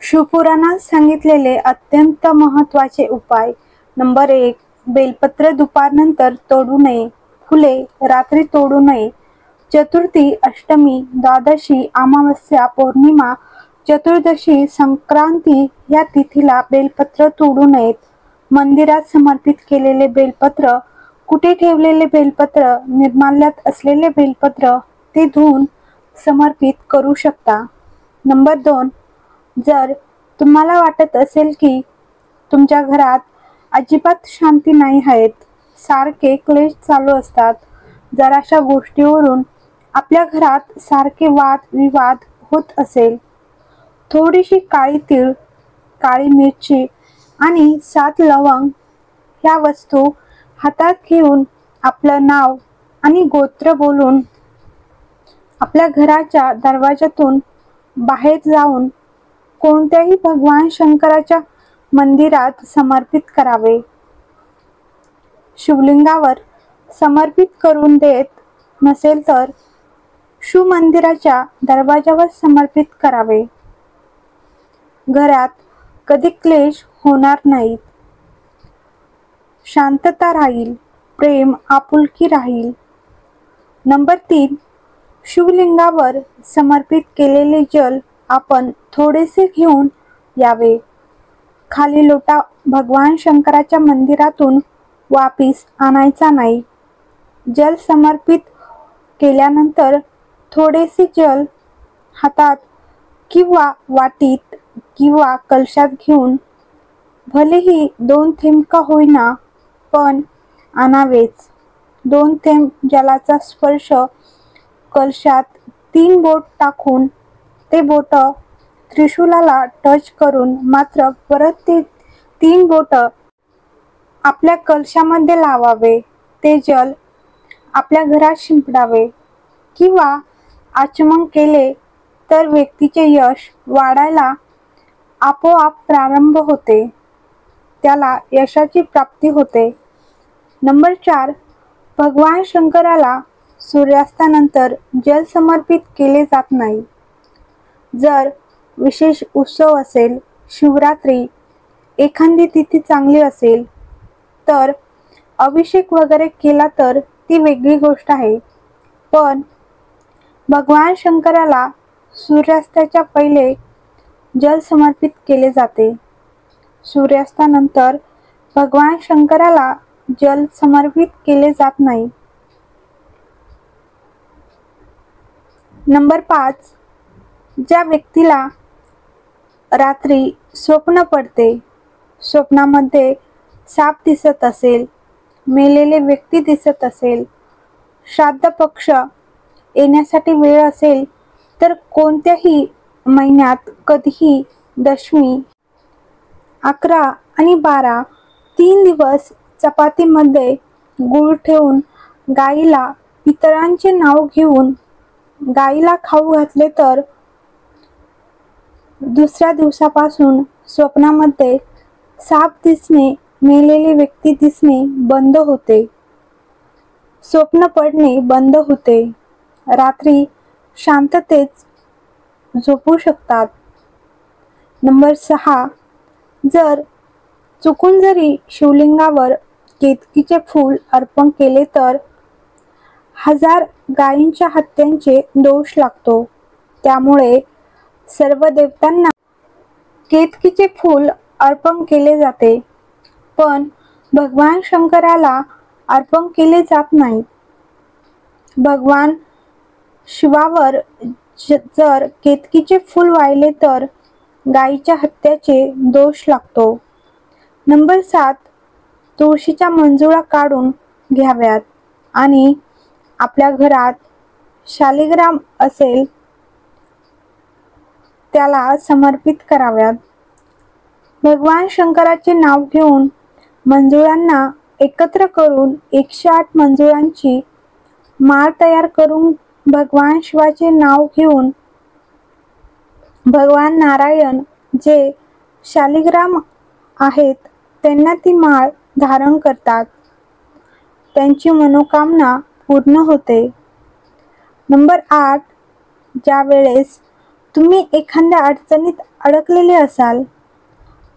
शिवपुराणात सांगितलेले अत्यंत महत्त्वाचे उपाय. नंबर 1. बेलपत्र दुपारनंतर तोडू नये. फुले रात्री तोडू नये. चतुर्थी, अष्टमी, द्वादशी, अमावस्या, पौर्णिमा, चतुर्दशी, संक्रांती या तिथीला बेलपत्र तोडू नयेत. मंदिरात समर्पित केलेले बेलपत्र, कुठे ठेवलेले बेलपत्र, निर्माल्यात असलेले बेलपत्र ते धुवून समर्पित करू शकता. नंबर 2. जर तुम्हाला वाटत असेल की तुमच्या घरात अजिबात शांती नाही आहेत, सारखे क्लेश चालू असतात, जराशा गोष्टीवरून आपल्या घरात सारखे वाद विवाद होत असेल, थोडीशी काळी तीळ, काळी मिरची आणि 7 लवंग ह्या वस्तू हातात घेऊन आपलं नाव आणि गोत्र बोलून आपल्या घराच्या दरवाजातून बाहेर जाऊन कोणत्याही भगवान शंकराच्या मंदिरात समर्पित करावे. शिवलिंगावर समर्पित करून देत नसेल तर शिवमंदिराच्या दरवाजावर समर्पित करावे. घरात कधी क्लेश होणार नाहीत. शांतता राहील, प्रेम आपुलकी राहील. नंबर 3. शिवलिंगावर समर्पित केलेले जल आपण थोडेसे घेऊन यावे. खाली लोटा भगवान शंकराच्या मंदिरातून वापस आणायचा नाही. जल समर्पित केल्यानंतर थोडेसे जल हातात किंवा वाटीत किंवा कलशात घेऊन भलेही 2 थेंब का होईना पण आणावेच. 2 थेंब जलाचा स्पर्श कलशात 3 बोट टाकून ते बोट त्रिशूलाला टच करून मात्र परत ते 3 बोट आपल्या कलशामध्ये लावावे. ते जल आपल्या घरात शिंपडावे किंवा आचमन केले तर व्यक्तीचे यश वाढायला आपोआप प्रारंभ होते. त्याला यशाची प्राप्ती होते. नंबर 4. भगवान शंकराला सूर्यास्तानंतर जल समर्पित केले जात नाही. जर विशेष उत्सव असेल, शिवरात्री, एखादी तिथी चांगली असेल तर अभिषेक वगैरे केला तर ती वेगळी गोष्ट आहे. पण भगवान शंकराला सूर्यास्ताच्या पहिले जल समर्पित केले जाते. सूर्यास्तानंतर भगवान शंकराला जल समर्पित केले जात नाही. नंबर 5. ज्या व्यक्तीला रात्री स्वप्न पडते, स्वप्नामध्ये साप दिसत असेल, मेलेले व्यक्ती दिसत असेल, श्राद्ध पक्ष येण्यासाठी वेळ असेल तर कोणत्याही महिन्यात कधीही दशमी, 11 आणि 12 3 दिवस चपातीमध्ये गूळ ठेवून गाईला पितरांचे नाव घेऊन गाईला खाऊ घातले तर दुसऱ्या दिवसापासून स्वप्नामध्ये साप दिसणे, मेलेली व्यक्ती दिसणे बंद होते. स्वप्न पडणे बंद होते. रात्री शांततेत झोपू शकतात. नंबर 6. जर चुकून जरी शिवलिंगावर केतकीचे फूल अर्पण केले तर 1000 गायींच्या हत्यांचे दोष लागतो. त्यामुळे सर्व देवतांना केतकीचे फूल अर्पण केले जाते, पण भगवान शंकराला अर्पण केले जात नाही. भगवान शिवावर जर केतकीचे फूल वाहिले तर गायीच्या हत्याचे दोष लागतो. नंबर 7. तुळशीच्या मंजुळा काढून घ्याव्यात आणि आपल्या घरात शालिग्राम असेल त्याला समर्पित कराव्यात. भगवान शंकराचे नाव घेऊन मंजुळांना एकत्र करून 108 मंजुळांची माळ तयार करून भगवान शिवाचे नाव घेऊन भगवान नारायण जे शालिग्राम आहेत त्यांना ती माळ धारण करतात. त्यांची मनोकामना पूर्ण होते. नंबर 8. ज्या वेळेस तुम्ही एखाद्या अडचणीत अडकलेले असाल,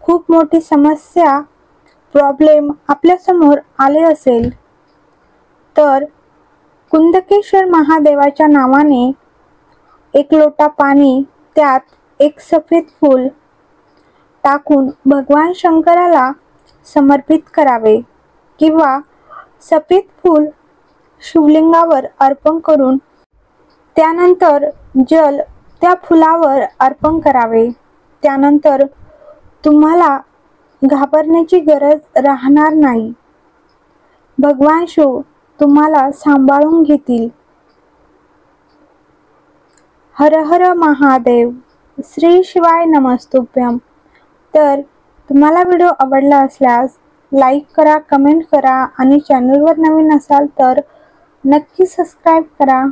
खूप मोठी समस्या प्रॉब्लेम आपल्यासमोर आले असेल, तर कुंदकेश्वर महादेवाच्या नावाने एक लोटा पाणी, त्यात एक सफेद फूल टाकून भगवान शंकराला समर्पित करावे किंवा सफेद फूल शिवलिंगावर अर्पण करून त्यानंतर जल त्या फुलावर अर्पण करावे. त्यानंतर तुम्हाला घाबरण्याची गरज राहणार नाही. भगवान शिव तुम्हाला सांभाळून घेतील. हर हर महादेव. श्री शिवाय नमस्तुभ्यम. तर तुम्हाला व्हिडिओ आवडला असल्यास लाईक करा, कमेंट करा आणि चॅनलवर नवीन असाल तर नक्की सबस्क्राईब करा.